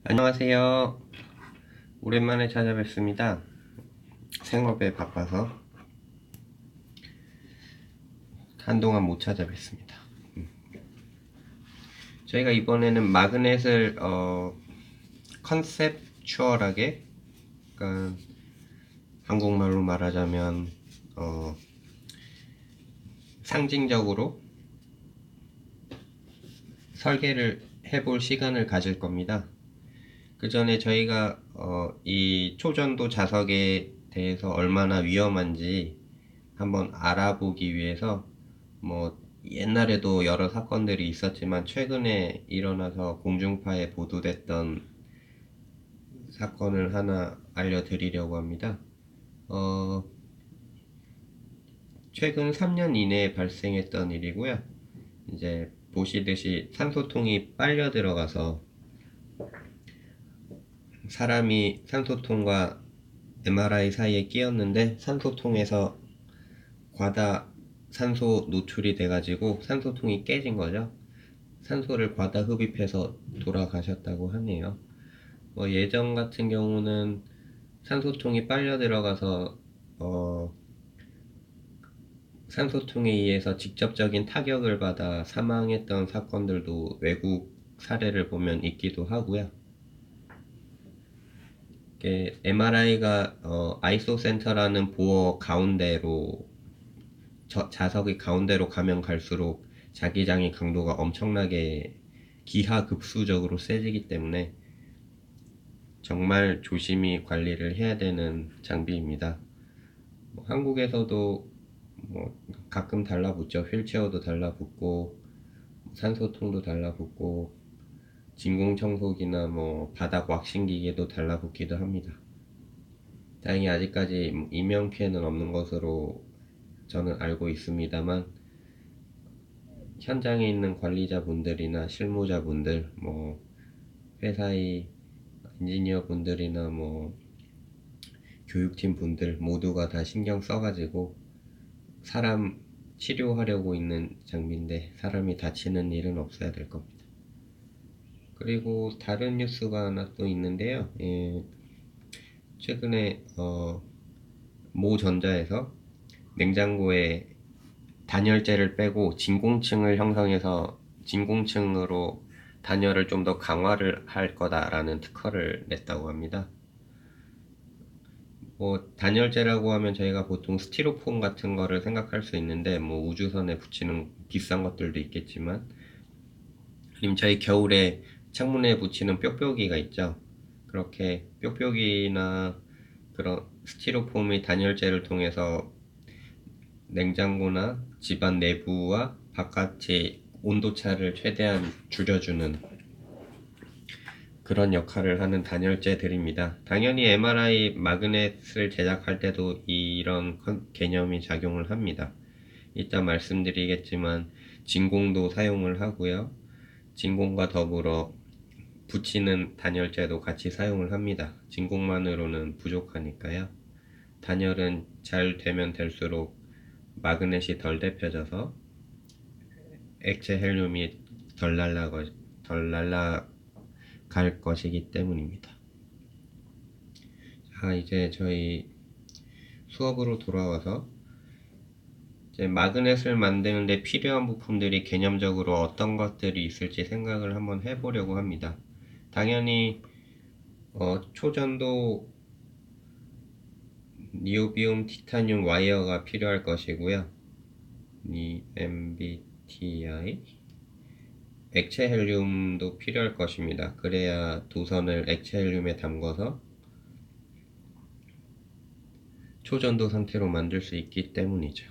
안녕하세요. 오랜만에 찾아뵙습니다. 생업에 바빠서 한동안 못 찾아뵙습니다. 저희가 이번에는 마그넷을 컨셉추얼하게, 그러니까 한국말로 말하자면 상징적으로 설계를 해볼 시간을 가질 겁니다. 그 전에 저희가 이 초전도 자석에 대해서 얼마나 위험한지 한번 알아보기 위해서, 뭐 옛날에도 여러 사건들이 있었지만 최근에 일어나서 공중파에 보도됐던 사건을 하나 알려드리려고 합니다. 최근 3년 이내에 발생했던 일이고요. 이제 보시듯이 산소통이 빨려 들어가서 사람이 산소통과 MRI 사이에 끼었는데 산소통에서 과다 산소 노출이 돼가지고 산소통이 깨진 거죠. 산소를 과다 흡입해서 돌아가셨다고 하네요. 예전 같은 경우는 산소통이 빨려 들어가서 산소통에 의해서 직접적인 타격을 받아 사망했던 사건들도 외국 사례를 보면 있기도 하고요. MRI가 아이소센터라는 보어 가운데로 자석의 가운데로 가면 갈수록 자기장의 강도가 엄청나게 기하급수적으로 세지기 때문에 정말 조심히 관리를 해야 되는 장비입니다. 한국에서도 가끔 달라붙죠. 휠체어도 달라붙고 산소통도 달라붙고 진공청소기나 바닥 왁싱 기계도 달라붙기도 합니다. 다행히 아직까지 인명피해는 없는 것으로 저는 알고 있습니다만, 현장에 있는 관리자분들이나 실무자분들, 회사의 엔지니어분들이나 교육팀 분들 모두가 다 신경 써가지고 사람 치료하려고 있는 장비인데 사람이 다치는 일은 없어야 될 겁니다. 그리고 다른 뉴스가 하나 또 있는데요. 최근에 모 전자에서 냉장고에 단열재를 빼고 진공층을 형성해서 진공층으로 단열을 좀 더 강화를 할 거다라는 특허를 냈다고 합니다. 단열재라고 하면 저희가 보통 스티로폼 같은 거를 생각할 수 있는데, 우주선에 붙이는 비싼 것들도 있겠지만, 아니면 저희 겨울에 창문에 붙이는 뾱뾱이가 있죠. 그렇게 뾱뾱이나 그런 스티로폼의 단열재를 통해서 냉장고나 집안 내부와 바깥의 온도차를 최대한 줄여주는 그런 역할을 하는 단열재들입니다. 당연히 MRI 마그넷을 제작할 때도 이런 개념이 작용을 합니다. 이따 말씀드리겠지만 진공도 사용을 하고요. 진공과 더불어 붙이는 단열재도 같이 사용을 합니다. 진공만으로는 부족하니까요. 단열은 잘 되면 될수록 마그넷이 덜 데펴져서 액체 헬륨이 덜 날아갈 것이기 때문입니다. 자, 이제 저희 수업으로 돌아와서 이제 마그넷을 만드는데 필요한 부품들이 개념적으로 어떤 것들이 있을지 생각을 한번 해보려고 합니다. 당연히 초전도 니오비움 티타늄 와이어가 필요할 것이고요. MBTI 액체 헬륨도 필요할 것입니다. 그래야 도선을 액체 헬륨에 담궈서 초전도 상태로 만들 수 있기 때문이죠.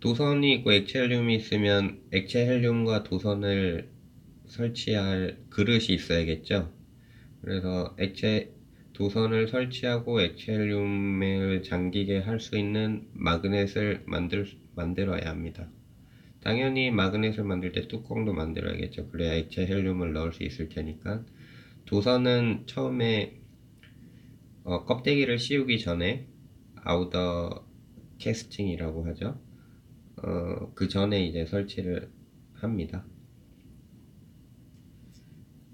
도선이 있고 액체 헬륨이 있으면 액체 헬륨과 도선을 설치할 그릇이 있어야겠죠. 그래서 도선을 설치하고 액체 헬륨을 잠기게 할 수 있는 마그넷을 만들어야 합니다. 당연히 마그넷을 만들 때 뚜껑도 만들어야겠죠. 그래야 액체 헬륨을 넣을 수 있을 테니까. 도선은 처음에 껍데기를 씌우기 전에 아우터 캐스팅이라고 하죠. 그 전에 이제 설치를 합니다.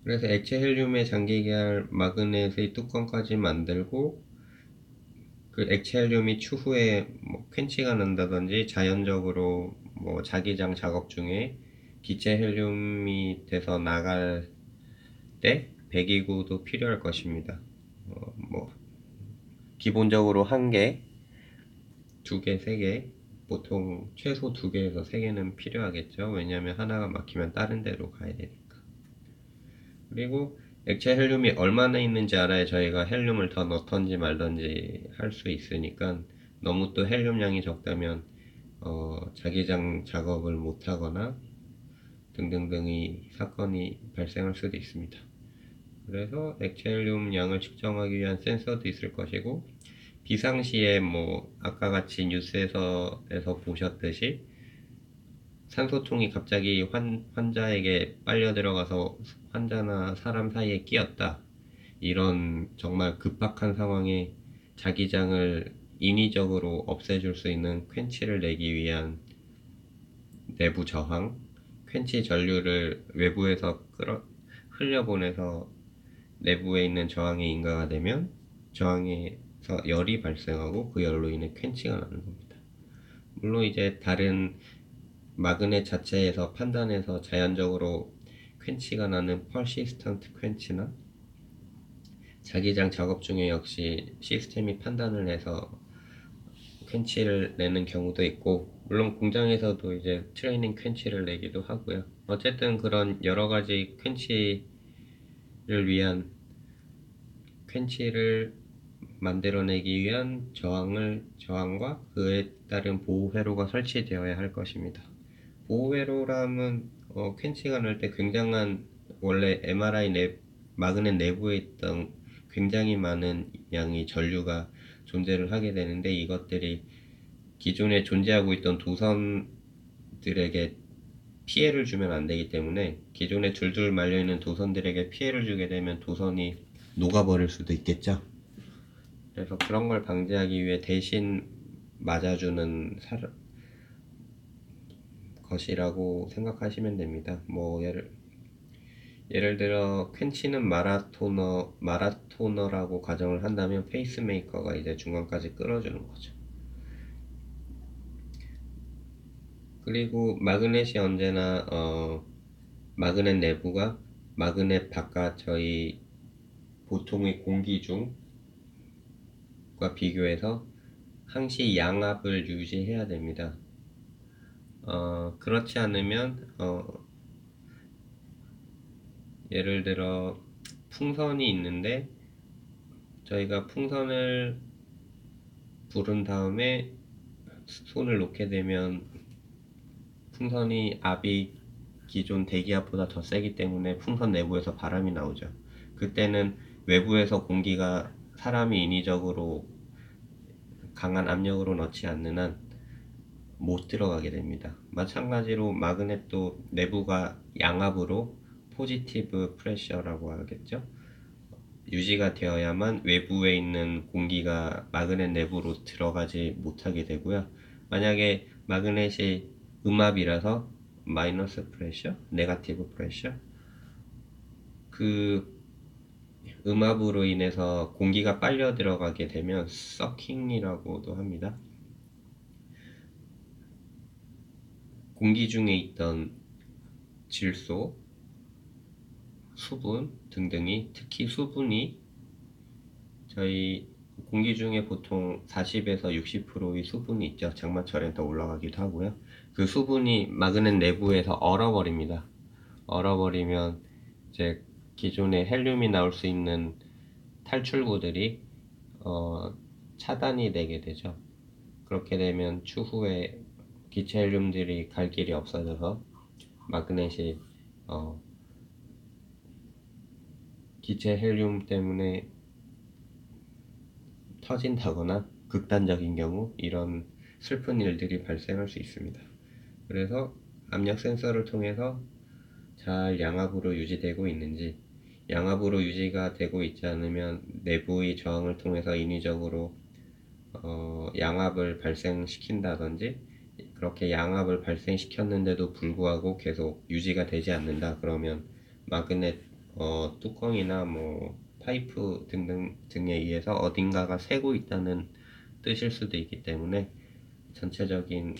그래서 액체 헬륨의 장기계열 마그넷의 뚜껑까지 만들고 그 액체 헬륨이 추후에 뭐 퀸치가 난다든지 자연적으로 뭐 자기장 작업 중에 기체 헬륨이 돼서 나갈 때 배기구도 필요할 것입니다. 뭐 기본적으로 한 개, 두 개, 세 개, 보통 최소 두 개에서 세 개는 필요하겠죠. 왜냐하면 하나가 막히면 다른 데로 가야 되니까. 그리고 액체 헬륨이 얼마나 있는지 알아야 저희가 헬륨을 더 넣던지 말던지 할 수 있으니까 너무 또 헬륨량이 적다면 자기장 작업을 못하거나 등등등의 사건이 발생할 수도 있습니다. 그래서 액체 헬륨 양을 측정하기 위한 센서도 있을 것이고 비상시에 뭐 아까 같이 뉴스에서 보셨듯이 산소통이 갑자기 환자에게 빨려 들어가서 환자나 사람 사이에 끼었다. 이런 정말 급박한 상황에 자기장을 인위적으로 없애줄 수 있는 퀸치를 내기 위한 내부 저항, 퀸치 전류를 외부에서 흘려보내서 내부에 있는 저항에 인가가 되면 저항에서 열이 발생하고 그 열로 인해 퀸치가 나는 겁니다. 물론 이제 다른 마그넷 자체에서 판단해서 자연적으로 퀸치가 나는 퍼시스턴트 퀸치나 자기장 작업 중에 역시 시스템이 판단을 해서 퀸치를 내는 경우도 있고 물론 공장에서도 이제 트레이닝 퀸치를 내기도 하고요. 어쨌든 그런 여러 가지 퀸치를 위한 퀸치를 만들어내기 위한 저항과 그에 따른 보호 회로가 설치되어야 할 것입니다. 보호 회로라면 퀸치가 날 때 굉장한 원래 마그넷 내부에 있던 굉장히 많은 양의 전류가 존재를 하게 되는데 이것들이 기존에 존재하고 있던 도선들에게 피해를 주면 안 되기 때문에 기존에 줄줄 말려있는 도선들에게 피해를 주게 되면 도선이 녹아버릴 수도 있겠죠. 그래서 그런 걸 방지하기 위해 대신 맞아주는 것이라고 생각하시면 됩니다. 뭐 예를 들어 퀸치는 마라토너라고 가정을 한다면 페이스메이커가 이제 중간까지 끌어주는 거죠. 그리고 마그넷이 언제나 마그넷 내부가 마그넷 바깥 저희 보통의 공기 중과 비교해서 항시 양압을 유지해야 됩니다. 그렇지 않으면 예를 들어 풍선이 있는데 저희가 풍선을 부른 다음에 손을 놓게 되면 풍선이 압이 기존 대기압보다 더 세기 때문에 풍선 내부에서 바람이 나오죠. 그때는 외부에서 공기가 사람이 인위적으로 강한 압력으로 넣지 않는 한 못 들어가게 됩니다. 마찬가지로 마그넷도 내부가 양압으로 포지티브 프레셔라고 하겠죠. 유지가 되어야만 외부에 있는 공기가 마그넷 내부로 들어가지 못하게 되고요. 만약에 마그넷이 음압이라서 마이너스 프레셔, 네가티브 프레셔 그 음압으로 인해서 공기가 빨려 들어가게 되면 서킹이라고도 합니다. 공기 중에 있던 질소, 수분 등등이 특히 수분이 저희 공기 중에 보통 40에서 60%의 수분이 있죠. 장마철엔 더 올라가기도 하고요. 그 수분이 마그넷 내부에서 얼어버립니다. 얼어버리면 이제 기존에 헬륨이 나올 수 있는 탈출구들이 차단이 되게 되죠. 그렇게 되면 추후에 기체 헬륨들이 갈 길이 없어져서 마그넷이 기체 헬륨 때문에 터진다거나 극단적인 경우 이런 슬픈 일들이 발생할 수 있습니다. 그래서 압력 센서를 통해서 잘 양압으로 유지되고 있는지 양압으로 유지가 되고 있지 않으면 내부의 저항을 통해서 인위적으로 양압을 발생시킨다든지 그렇게 양압을 발생시켰는데도 불구하고 계속 유지가 되지 않는다 그러면 마그넷 뚜껑이나 뭐 파이프 등에 의해서 어딘가가 새고 있다는 뜻일 수도 있기 때문에 전체적인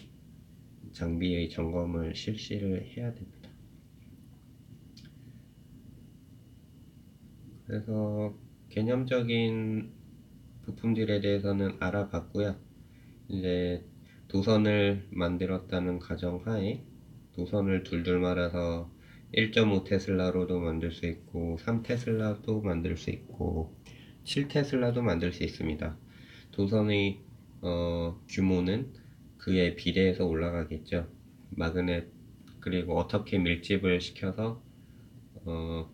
장비의 점검을 실시를 해야 됩니다. 그래서 개념적인 부품들에 대해서는 알아봤고요. 이제 도선을 만들었다는 가정하에 도선을 둘둘 말아서 1.5 테슬라로도 만들 수 있고 3 테슬라도 만들 수 있고 7 테슬라도 만들 수 있습니다. 도선의 규모는 그에 비례해서 올라가겠죠. 마그넷 그리고 어떻게 밀집을 시켜서 어,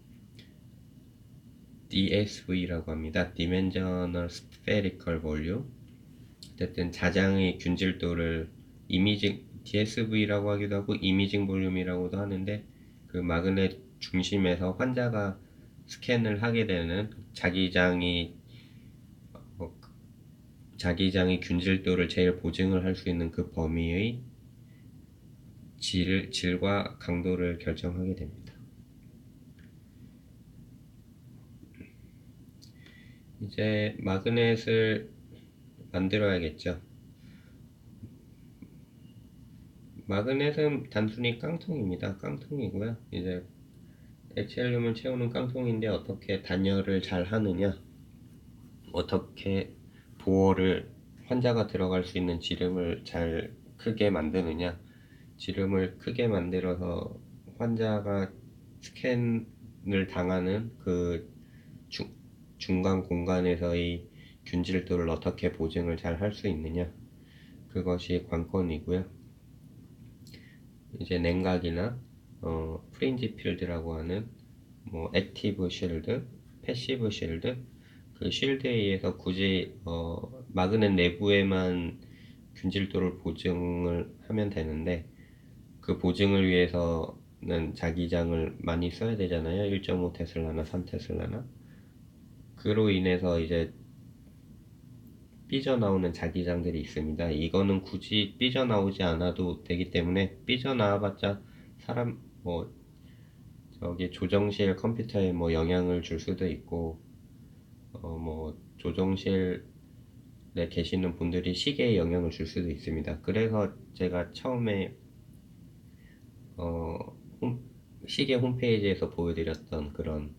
DSV라고 합니다. Dimensional Spherical Volume. 어쨌든 자장의 균질도를 이미징 DSV라고 하기도 하고 이미징 볼륨이라고도 하는데 그 마그넷 중심에서 환자가 스캔을 하게 되는 자기장의 균질도를 제일 보증을 할 수 있는 그 범위의 질과 강도를 결정하게 됩니다. 이제 마그넷을 만들어야겠죠. 마그넷은 단순히 깡통입니다. 깡통이고요. 이제 액체헬륨을 채우는 깡통인데 어떻게 단열을 잘 하느냐, 어떻게 보호를 환자가 들어갈 수 있는 지름을 잘 크게 만드느냐, 지름을 크게 만들어서 환자가 스캔을 당하는 그 중간 공간에서의 균질도를 어떻게 보증을 잘 할 수 있느냐, 그것이 관건이고요. 이제 냉각이나 프린지 필드라고 하는 뭐 액티브 쉴드, 패시브 쉴드, 그 쉴드에 의해서 굳이 마그넷 내부에만 균질도를 보증을 하면 되는데 그 보증을 위해서는 자기장을 많이 써야 되잖아요. 1.5 테슬라나 3 테슬라나. 그로 인해서 이제 삐져나오는 자기장들이 있습니다. 이거는 굳이 삐져나오지 않아도 되기 때문에 삐져나와봤자 사람 뭐 저기 조정실 컴퓨터에 뭐 영향을 줄 수도 있고 뭐 조정실에 계시는 분들이 시계에 영향을 줄 수도 있습니다. 그래서 제가 처음에 어, 시계 홈페이지에서 보여드렸던 그런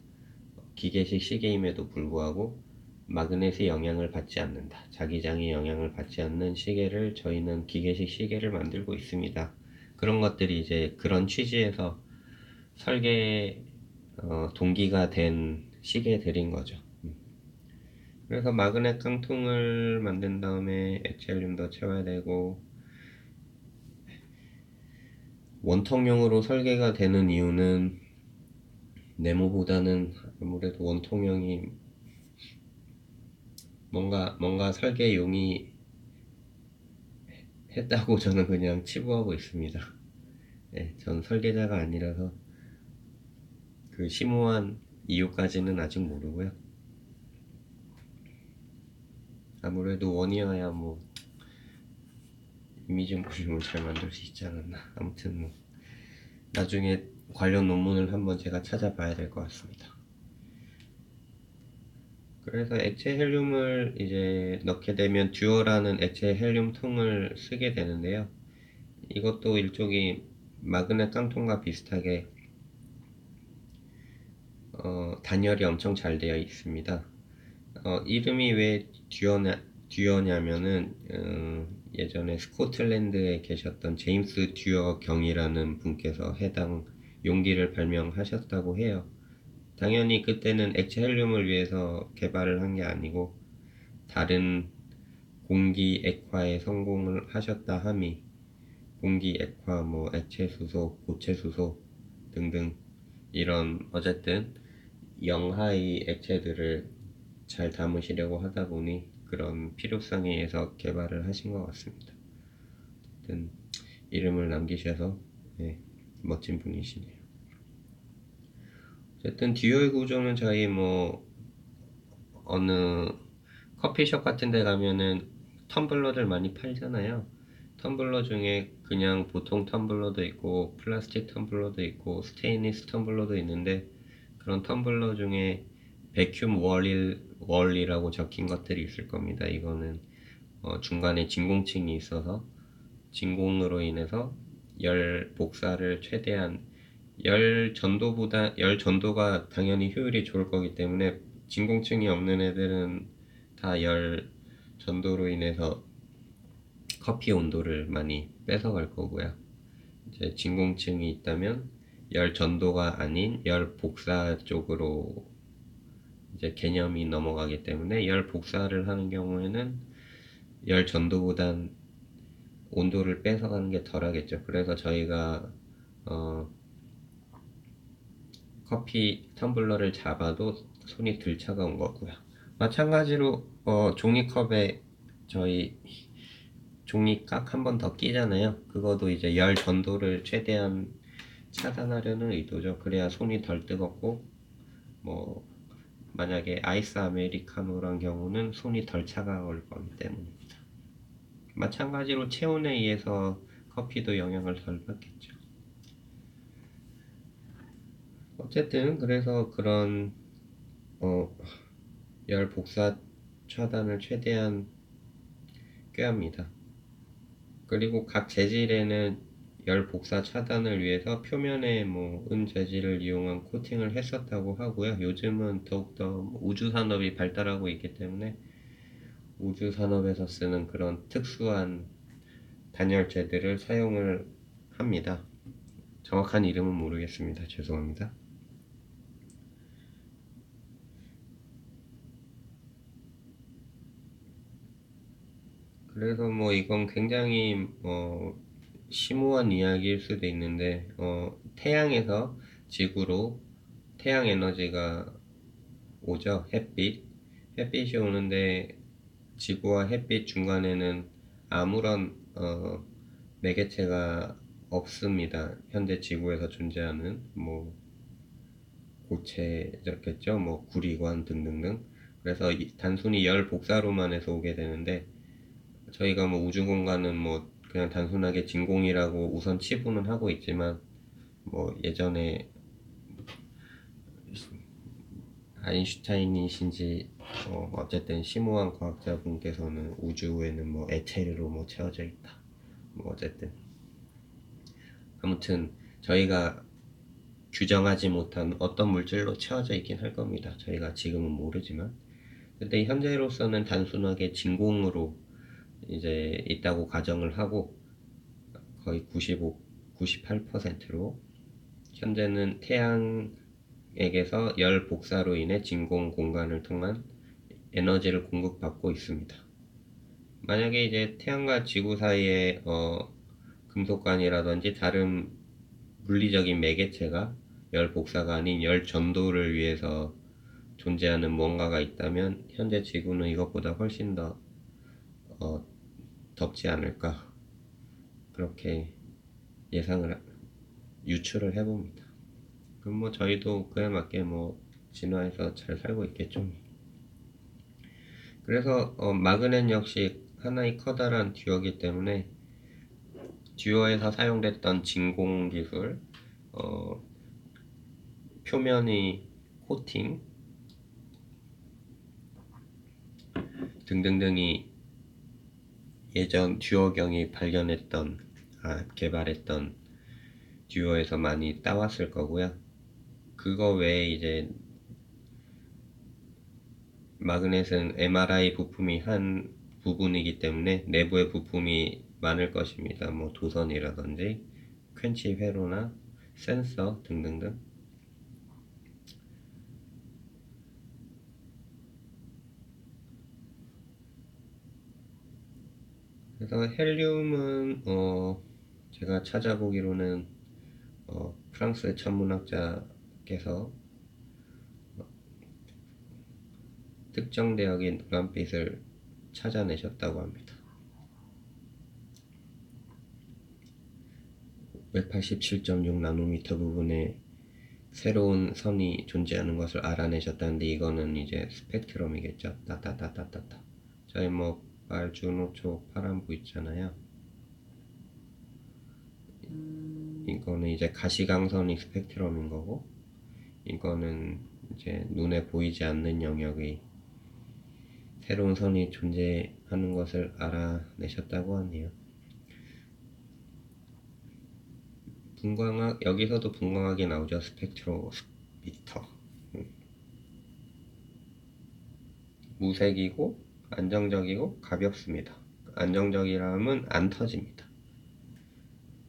기계식 시계임에도 불구하고 마그넷의 영향을 받지 않는다. 자기장의 영향을 받지 않는 시계를 저희는 기계식 시계를 만들고 있습니다. 그런 것들이 이제 그런 취지에서 설계 동기가 된 시계들인 거죠. 그래서 마그넷 깡통을 만든 다음에 액체헬륨도 채워야 되고 원통형으로 설계가 되는 이유는 네모보다는 아무래도 원통형이 뭔가 설계용이 했다고 저는 그냥 치부하고 있습니다. 네, 전 설계자가 아니라서 그 심오한 이유까지는 아직 모르고요. 아무래도 원이어야 뭐 이미징 볼륨을 잘 만들 수 있지 않았나. 아무튼 뭐 나중에 관련 논문을 한번 제가 찾아봐야 될 것 같습니다. 그래서 액체 헬륨을 이제 넣게 되면 듀어라는 액체 헬륨 통을 쓰게 되는데요. 이것도 일종의 마그넷 깡통과 비슷하게 단열이 엄청 잘 되어 있습니다. 이름이 왜 듀어냐면은 예전에 스코틀랜드에 계셨던 제임스 듀어 경이라는 분께서 해당 용기를 발명하셨다고 해요. 당연히 그때는 액체 헬륨을 위해서 개발을 한 게 아니고 다른 공기 액화에 성공을 하셨다 함이 공기 액화, 뭐 액체 수소, 고체 수소 등등 이런 어쨌든 영하의 액체들을 잘 담으시려고 하다 보니 그런 필요성에 의해서 개발을 하신 것 같습니다. 어쨌든 이름을 남기셔서 네, 멋진 분이시네요. 어쨌든 듀얼 구조는 저희 뭐 어느 커피숍 같은 데 가면은 텀블러들 많이 팔잖아요. 텀블러 중에 그냥 보통 텀블러도 있고 플라스틱 텀블러도 있고 스테인리스 텀블러도 있는데 그런 텀블러 중에 베큐um 월이라고 적힌 것들이 있을 겁니다. 이거는 중간에 진공층이 있어서 진공으로 인해서 열 복사를 최대한 열 전도가 당연히 효율이 좋을 거기 때문에 진공층이 없는 애들은 다 열 전도로 인해서 커피 온도를 많이 뺏어갈 거고요. 이제 진공층이 있다면 열 전도가 아닌 열 복사 쪽으로 이제 개념이 넘어가기 때문에 열 복사를 하는 경우에는 열 전도보단 온도를 뺏어가는 게 덜하겠죠. 그래서 저희가 커피 텀블러를 잡아도 손이 덜 차가운 거고요. 마찬가지로 종이컵에 저희 종이깍 한 번 더 끼잖아요. 그것도 이제 열 전도를 최대한 차단하려는 의도죠. 그래야 손이 덜 뜨겁고 뭐 만약에 아이스 아메리카노란 경우는 손이 덜 차가울 거기 때문입니다. 마찬가지로 체온에 의해서 커피도 영향을 덜 받겠죠. 어쨌든 그래서 그런 열 복사 차단을 최대한 꾀합니다. 그리고 각 재질에는 열 복사 차단을 위해서 표면에 은 재질을 이용한 코팅을 했었다고 하고요. 요즘은 더욱더 우주 산업이 발달하고 있기 때문에 우주 산업에서 쓰는 그런 특수한 단열재들을 사용을 합니다. 정확한 이름은 모르겠습니다. 죄송합니다. 그래서 이건 굉장히 심오한 이야기일 수도 있는데 태양에서 지구로 태양 에너지가 오죠. 햇빛이 오는데 지구와 햇빛 중간에는 아무런 매개체가 없습니다. 현재 지구에서 존재하는 고체였겠죠. 구리관 등등등. 그래서 단순히 열 복사로만 해서 오게 되는데 저희가 우주 공간은 그냥 단순하게 진공이라고 우선 치부는 하고 있지만 예전에 아인슈타인이신지 어쨌든 심오한 과학자분께서는 우주에는 에테르로 채워져 있다. 어쨌든 아무튼 저희가 규정하지 못한 어떤 물질로 채워져 있긴 할 겁니다. 저희가 지금은 모르지만 근데 현재로서는 단순하게 진공으로 이제 있다고 가정을 하고 거의 98%로 현재는 태양에게서 열 복사로 인해 진공 공간을 통한 에너지를 공급받고 있습니다. 만약에 이제 태양과 지구 사이에 금속관이라든지 다른 물리적인 매개체가 열 복사가 아닌 열 전도를 위해서 존재하는 뭔가가 있다면 현재 지구는 이것보다 훨씬 더 덥지 않을까 그렇게 유추를 해봅니다. 그럼 저희도 그에 맞게 진화해서 잘 살고 있겠죠. 그래서 마그넷 역시 하나의 커다란 듀어이기 때문에 듀어에서 사용됐던 진공 기술, 표면의 코팅 등등등이 예전 듀어경이 개발했던 듀어에서 많이 따왔을 거고요. 그거 외에 이제 마그넷은 MRI 부품이 한 부분이기 때문에 내부의 부품이 많을 것입니다. 도선이라든지 퀸치 회로나 센서 등등등. 그래서 헬륨은 제가 찾아보기로는 프랑스 천문학자께서 특정 대역인 노란빛을 찾아내셨다고 합니다. 187.6 나노미터 부분에 새로운 선이 존재하는 것을 알아내셨다는데 이거는 이제 스펙트럼이겠죠. 따따따따따따. 저희 빨주노초 파란부 있잖아요. 이거는 이제 가시광선이 스펙트럼인 거고 이거는 이제 눈에 보이지 않는 영역의 새로운 선이 존재하는 것을 알아내셨다고 하네요. 분광학, 여기서도 분광학이 나오죠. 스펙트로미터. 무색이고 안정적이고 가볍습니다. 안정적이라면 안 터집니다.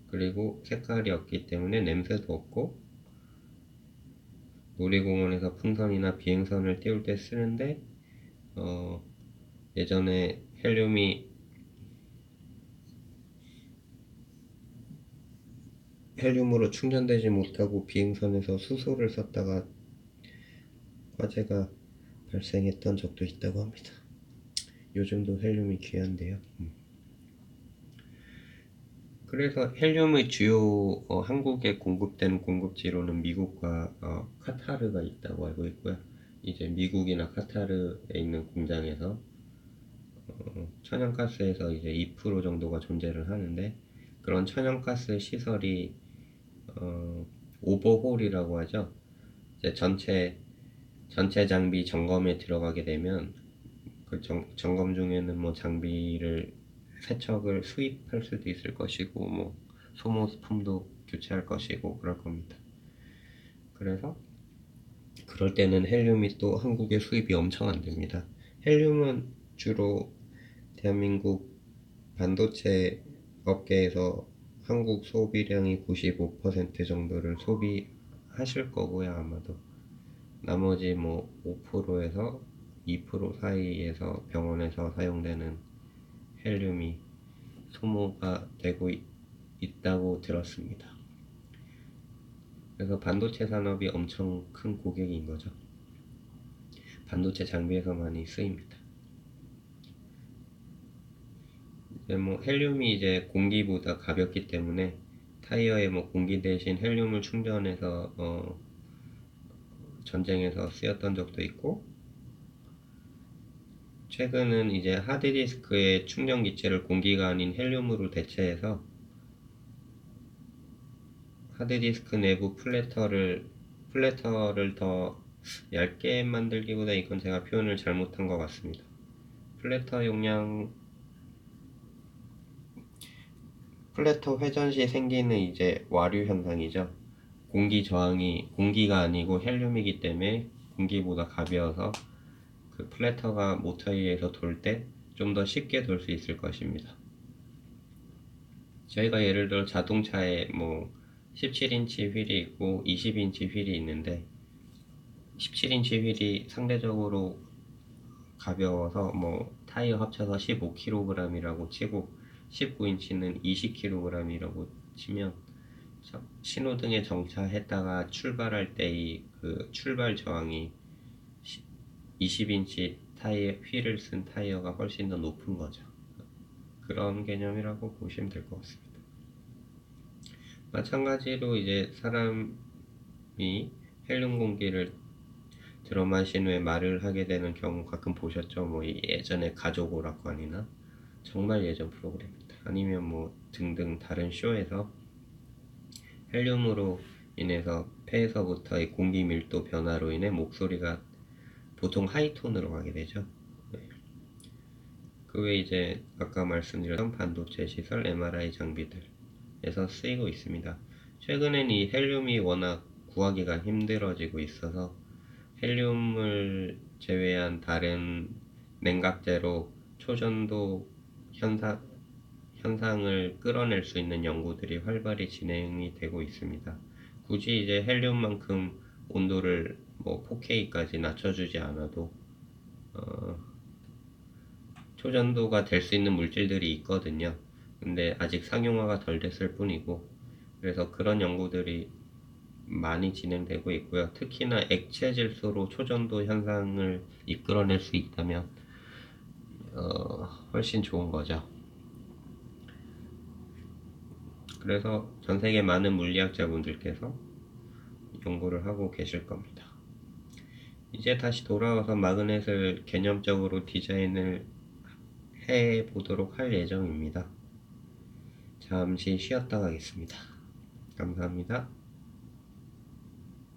그리고 색깔이 없기 때문에 냄새도 없고, 놀이공원에서 풍선이나 비행선을 띄울 때 쓰는데 예전에 헬륨으로 충전되지 못하고 비행선에서 수소를 썼다가 화재가 발생했던 적도 있다고 합니다. 요즘도 헬륨이 귀한데요. 그래서 헬륨의 주요 한국에 공급되는 공급지로는 미국과 카타르가 있다고 알고 있고요. 이제 미국이나 카타르에 있는 공장에서 천연가스에서 이제 2% 정도가 존재를 하는데, 그런 천연가스 시설이 오버홀이라고 하죠. 이제 전체 장비 점검에 들어가게 되면 그 점검 중에는 뭐 장비를 세척을 수입할 수도 있을 것이고, 뭐 소모품도 교체할 것이고 그럴 겁니다. 그래서 그럴 때는 헬륨이 또 한국에 수입이 엄청 안 됩니다. 헬륨은 주로 대한민국 반도체 업계에서 한국 소비량의 95% 정도를 소비하실 거고요, 아마도. 나머지 뭐 5%에서 2% 사이에서 병원에서 사용되는 헬륨이 소모가 되고 있다고 들었습니다. 그래서 반도체 산업이 엄청 큰 고객인 거죠. 반도체 장비에서 많이 쓰입니다. 이제 뭐 헬륨이 이제 공기보다 가볍기 때문에 타이어에 뭐 공기 대신 헬륨을 충전해서 전쟁에서 쓰였던 적도 있고, 최근은 이제 하드디스크의 충전 기체를 공기가 아닌 헬륨으로 대체해서 하드디스크 내부 플래터를 더 얇게 만들기보다, 이건 제가 표현을 잘못한 것 같습니다. 플래터 회전 시 생기는 이제 와류 현상이죠. 공기가 아니고 헬륨이기 때문에 공기보다 가벼워서 그 플래터가 모터에 의해서 돌 때 좀 더 쉽게 돌 수 있을 것입니다. 저희가 예를 들어 자동차에 뭐 17인치 휠이 있고 20인치 휠이 있는데, 17인치 휠이 상대적으로 가벼워서 뭐 타이어 합쳐서 15kg이라고 치고 19인치는 20kg이라고 치면, 신호등에 정차했다가 출발할 때의 그 출발 저항이 20인치 휠을 쓴 타이어가 훨씬 더 높은 거죠. 그런 개념이라고 보시면 될 것 같습니다. 마찬가지로 이제 사람이 헬륨 공기를 들어 마신 후에 말을 하게 되는 경우 가끔 보셨죠? 뭐 예전에 가족 오락관이나 정말 예전 프로그램입니다. 아니면 뭐 등등 다른 쇼에서 헬륨으로 인해서 폐에서부터의 공기 밀도 변화로 인해 목소리가 보통 하이톤으로 가게 되죠. 네. 그 외에 이제 아까 말씀드렸던 반도체 시설, MRI 장비들에서 쓰이고 있습니다. 최근엔 이 헬륨이 워낙 구하기가 힘들어지고 있어서 헬륨을 제외한 다른 냉각제로 초전도 현상을 끌어낼 수 있는 연구들이 활발히 진행이 되고 있습니다. 굳이 이제 헬륨만큼 온도를 뭐 4K까지 낮춰주지 않아도 초전도가 될 수 있는 물질들이 있거든요. 근데 아직 상용화가 덜 됐을 뿐이고, 그래서 그런 연구들이 많이 진행되고 있고요. 특히나 액체 질소로 초전도 현상을 이끌어낼 수 있다면 훨씬 좋은 거죠. 그래서 전 세계 많은 물리학자분들께서 연구를 하고 계실 겁니다. 이제 다시 돌아와서 마그넷을 개념적으로 디자인을 해 보도록 할 예정입니다. 잠시 쉬었다 가겠습니다. 감사합니다.